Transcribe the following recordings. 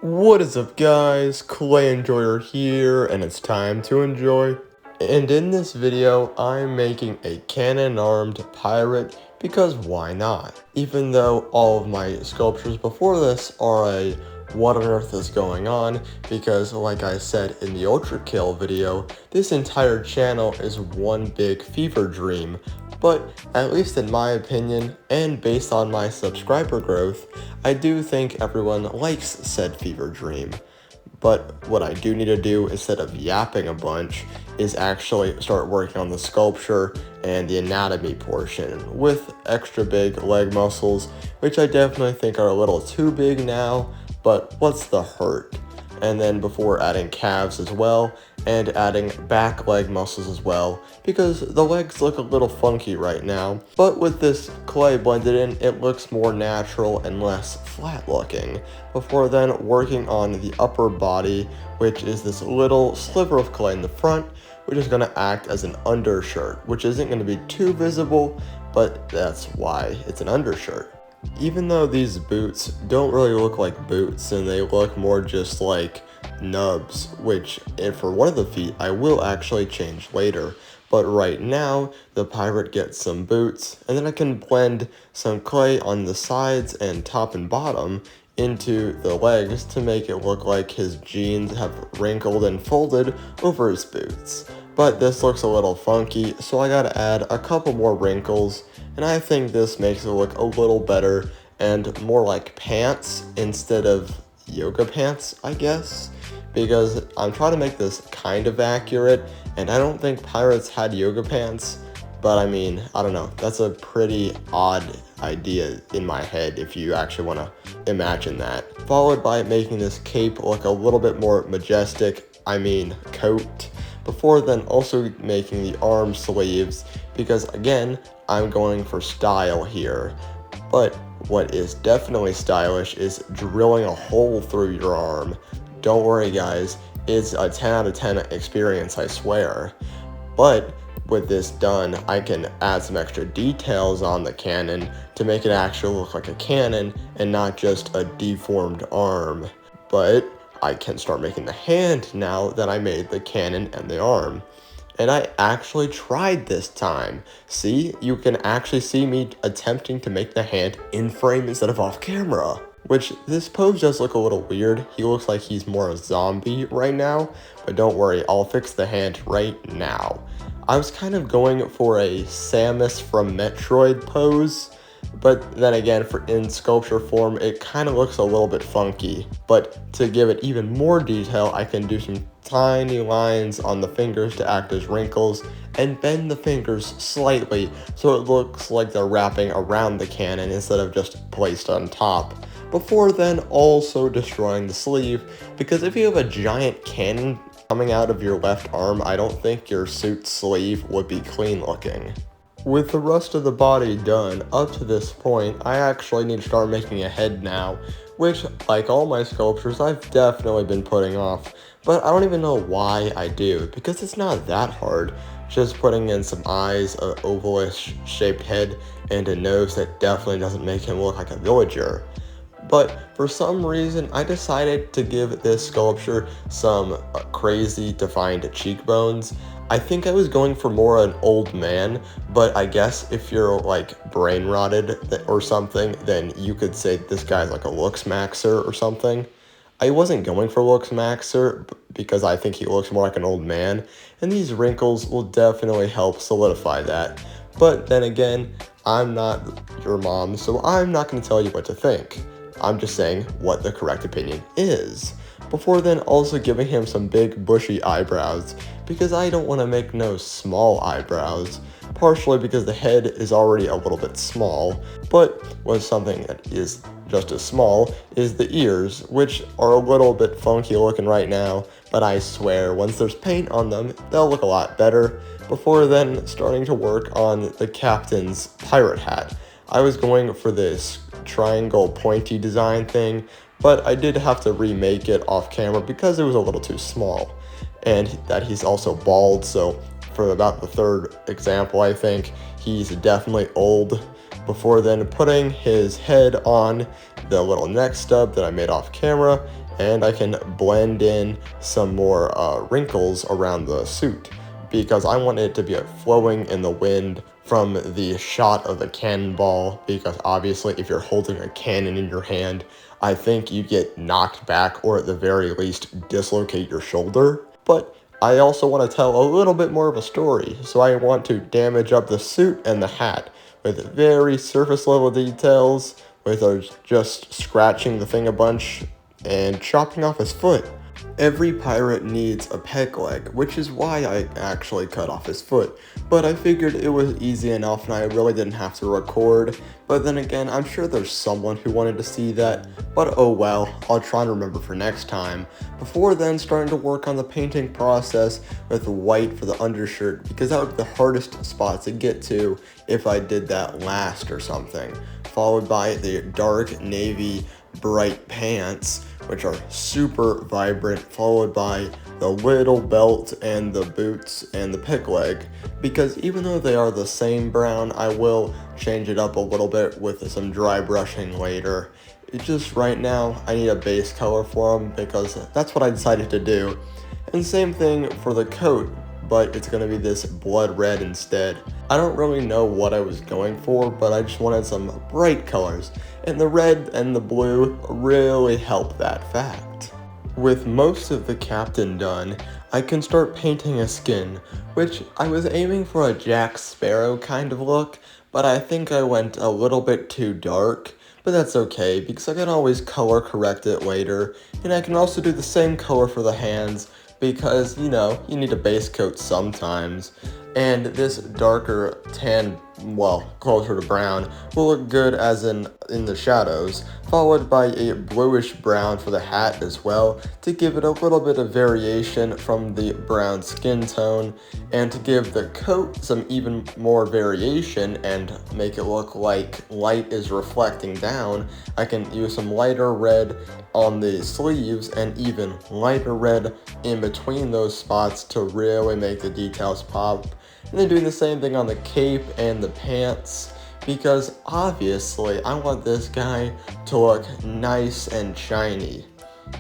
What is up guys, Clay Enjoyer here, and it's time to enjoy. And in this video, I'm making a cannon-armed pirate because why not? Even though all of my sculptures before this are a what on earth is going on, because like I said in the Ultra Kill video, this entire channel is one big fever dream. But at least in my opinion, and based on my subscriber growth, I do think everyone likes said fever dream. But what I do need to do, instead of yapping a bunch, is actually start working on the sculpture and the anatomy portion with extra big leg muscles, which I definitely think are a little too big now, but what's the hurt? And then before adding calves as well, and adding back leg muscles as well, because the legs look a little funky right now. But with this clay blended in, it looks more natural and less flat looking. Before then working on the upper body, which is this little sliver of clay in the front, which is going to act as an undershirt, which isn't going to be too visible, but that's why it's an undershirt. Even though these boots don't really look like boots and they look more just like nubs, which for one of the feet I will actually change later, but right now the pirate gets some boots, and then I can blend some clay on the sides and top and bottom into the legs to make it look like his jeans have wrinkled and folded over his boots. But this looks a little funky, so I gotta add a couple more wrinkles, and I think this makes it look a little better and more like pants instead of yoga pants, I guess, because I'm trying to make this kind of accurate, and I don't think pirates had yoga pants, but I mean, I don't know, that's a pretty odd idea in my head if you actually want to imagine that. Followed by making this cape look a little bit more majestic, coat, before then also making the arm sleeves, because again, I'm going for style here. But what is definitely stylish is drilling a hole through your arm. Don't worry guys, it's a 10 out of 10 experience, I swear. But with this done, I can add some extra details on the cannon to make it actually look like a cannon and not just a deformed arm. But I can start making the hand now that I made the cannon and the arm. And I actually tried this time. See, you can actually see me attempting to make the hand in frame instead of off camera. Which, this pose does look a little weird. He looks like he's more a zombie right now, but don't worry, I'll fix the hand right now. I was kind of going for a Samus from Metroid pose, but then again, in sculpture form, it kind of looks a little bit funky. But to give it even more detail, I can do some tiny lines on the fingers to act as wrinkles, and bend the fingers slightly so it looks like they're wrapping around the cannon instead of just placed on top. Before then also destroying the sleeve, because if you have a giant cannon coming out of your left arm, I don't think your suit sleeve would be clean looking. With the rest of the body done up to this point, I actually need to start making a head now, which, like all my sculptures, I've definitely been putting off, but I don't even know why I do, because it's not that hard. Just putting in some eyes, an ovalish shaped head, and a nose that definitely doesn't make him look like a villager. But for some reason, I decided to give this sculpture some crazy defined cheekbones. I think I was going for more an old man, but I guess if you're like brain rotted or something, then you could say this guy's like a looks maxer or something. I wasn't going for looks maxer because I think he looks more like an old man, and these wrinkles will definitely help solidify that. But then again, I'm not your mom, so I'm not going to tell you what to think. I'm just saying what the correct opinion is. Before then also giving him some big bushy eyebrows, because I don't want to make no small eyebrows, partially because the head is already a little bit small, but with something that is just as small is the ears, which are a little bit funky looking right now, but I swear once there's paint on them, they'll look a lot better. Before then starting to work on the captain's pirate hat. I was going for this triangle pointy design thing, but I did have to remake it off camera because it was a little too small, and that he's also bald, so for about the third example I think he's definitely old. Before then putting his head on the little neck stub that I made off camera, and I can blend in some more wrinkles around the suit because I want it to be flowing in the wind from the shot of the cannonball, because obviously if you're holding a cannon in your hand, I think you get knocked back or at the very least dislocate your shoulder. But I also want to tell a little bit more of a story, so I want to damage up the suit and the hat with very surface level details, with just scratching the thing a bunch and chopping off his foot. Every pirate needs a peg leg, which is why I actually cut off his foot, but I figured it was easy enough and I really didn't have to record. But then again, I'm sure there's someone who wanted to see that, but oh well, I'll try to remember for next time. Before then, starting to work on the painting process with white for the undershirt, because that would be the hardest spot to get to if I did that last or something, followed by the dark navy bright pants, which are super vibrant, followed by the little belt and the boots and the peg leg, because even though they are the same brown, I will change it up a little bit with some dry brushing later. It's just right now I need a base color for them because that's what I decided to do. And same thing for the coat, but it's going to be this blood red instead. I don't really know what I was going for, but I just wanted some bright colors, and the red and the blue really help that fact. With most of the captain done, I can start painting his skin, which I was aiming for a Jack Sparrow kind of look, but I think I went a little bit too dark. But that's okay, because I can always color correct it later, and I can also do the same color for the hands, because, you know, you need a base coat sometimes, and this darker tan, well, closer to brown, will look good as in the shadows, followed by a bluish brown for the hat as well, to give it a little bit of variation from the brown skin tone, and to give the coat some even more variation and make it look like light is reflecting down. I can use some lighter red on the sleeves and even lighter red in between those spots to really make the details pop. And then doing the same thing on the cape and the pants, because obviously I want this guy to look nice and shiny.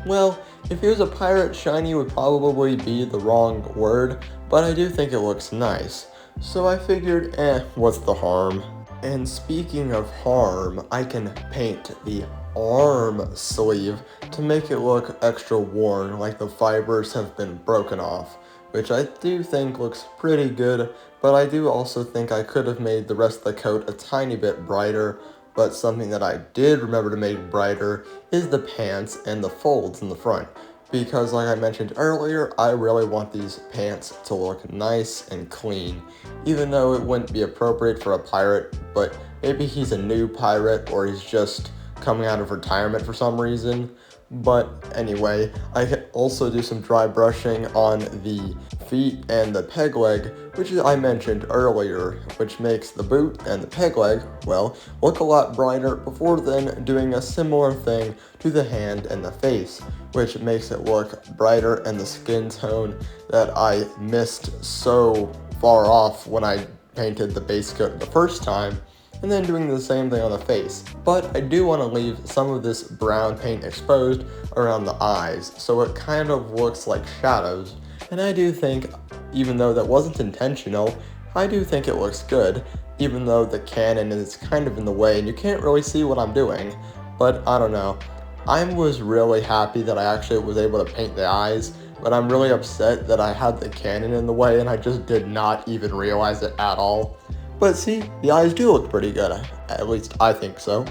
Well, if he was a pirate, shiny would probably be the wrong word, but I do think it looks nice. So I figured, what's the harm? And speaking of harm, I can paint the arm sleeve to make it look extra worn, like the fibers have been broken off, which I do think looks pretty good, but I do also think I could have made the rest of the coat a tiny bit brighter. But something that I did remember to make brighter is the pants and the folds in the front, because like I mentioned earlier, I really want these pants to look nice and clean, even though it wouldn't be appropriate for a pirate, but maybe he's a new pirate or he's just coming out of retirement for some reason. But anyway, I can also do some dry brushing on the feet and the peg leg, which I mentioned earlier, which makes the boot and the peg leg, well, look a lot brighter, before then doing a similar thing to the hand and the face, which makes it look brighter, and the skin tone that I missed so far off when I painted the base coat the first time, and then doing the same thing on the face. But I do want to leave some of this brown paint exposed around the eyes, so it kind of looks like shadows. And I do think, even though that wasn't intentional, I do think it looks good, even though the cannon is kind of in the way and you can't really see what I'm doing. But I don't know. I was really happy that I actually was able to paint the eyes, but I'm really upset that I had the cannon in the way and I just did not even realize it at all. But see, the eyes do look pretty good, at least I think so.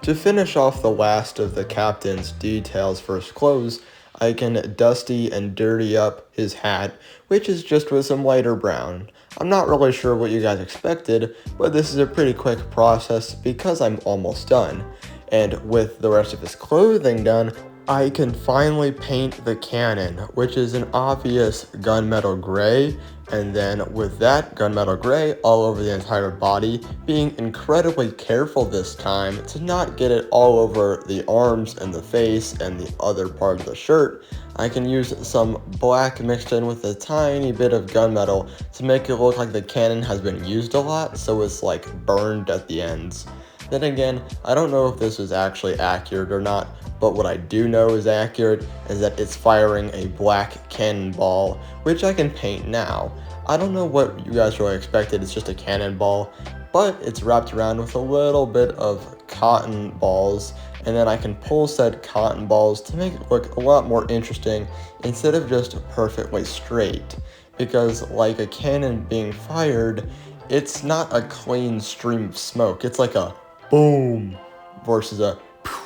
To finish off the last of the captain's details for his clothes, I can dusty and dirty up his hat, which is just with some lighter brown. I'm not really sure what you guys expected, but this is a pretty quick process because I'm almost done. And with the rest of his clothing done, I can finally paint the cannon, which is an obvious gunmetal gray, and then with that gunmetal gray all over the entire body, being incredibly careful this time to not get it all over the arms and the face and the other part of the shirt, I can use some black mixed in with a tiny bit of gunmetal to make it look like the cannon has been used a lot, so it's like burned at the ends. Then again, I don't know if this is actually accurate or not, but what I do know is accurate is that it's firing a black cannonball, which I can paint now. I don't know what you guys really expected, it's just a cannonball, but it's wrapped around with a little bit of cotton balls, and then I can pull said cotton balls to make it look a lot more interesting instead of just perfectly straight. Because like a cannon being fired, it's not a clean stream of smoke, it's like a boom versus a poof.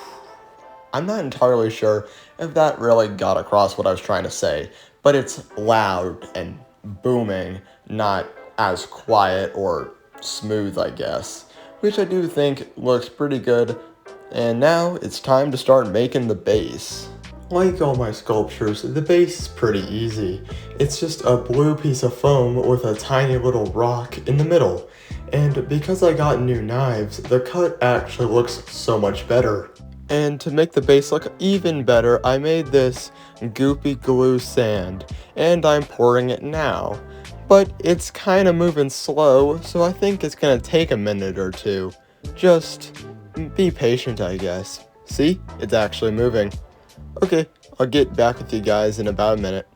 I'm not entirely sure if that really got across what I was trying to say, but it's loud and booming, not as quiet or smooth, I guess, which I do think looks pretty good. And now it's time to start making the base. Like all my sculptures, the base is pretty easy. It's just a blue piece of foam with a tiny little rock in the middle. And because I got new knives, the cut actually looks so much better. And to make the base look even better, I made this goopy glue sand, and I'm pouring it now. But it's kind of moving slow, so I think it's gonna take a minute or two. Just be patient, I guess. See? It's actually moving. Okay, I'll get back with you guys in about a minute.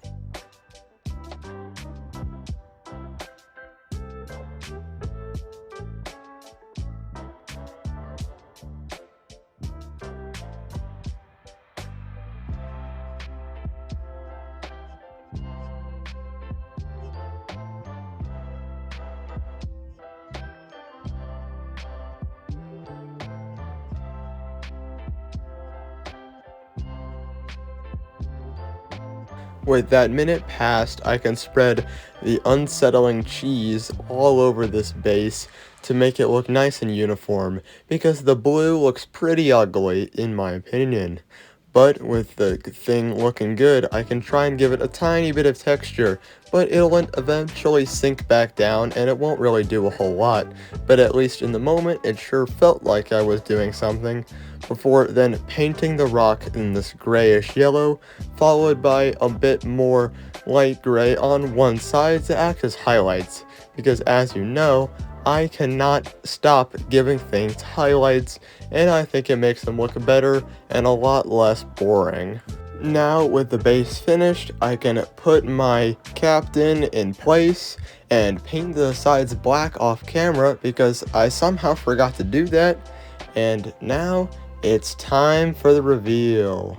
With that minute passed, I can spread the unsettling cheese all over this base to make it look nice and uniform, because the blue looks pretty ugly in my opinion. But with the thing looking good, I can try and give it a tiny bit of texture, but it'll eventually sink back down and it won't really do a whole lot. But at least in the moment, it sure felt like I was doing something, before then painting the rock in this grayish yellow, followed by a bit more light gray on one side to act as highlights, because as you know, I cannot stop giving things highlights, and I think it makes them look better and a lot less boring. Now with the base finished, I can put my captain in place and paint the sides black off camera because I somehow forgot to do that, and now it's time for the reveal.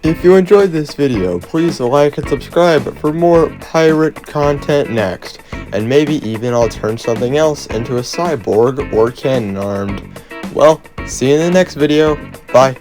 If you enjoyed this video, please like and subscribe for more pirate content next, and maybe even I'll turn something else into a cyborg or cannon armed. Well, see you in the next video. Bye.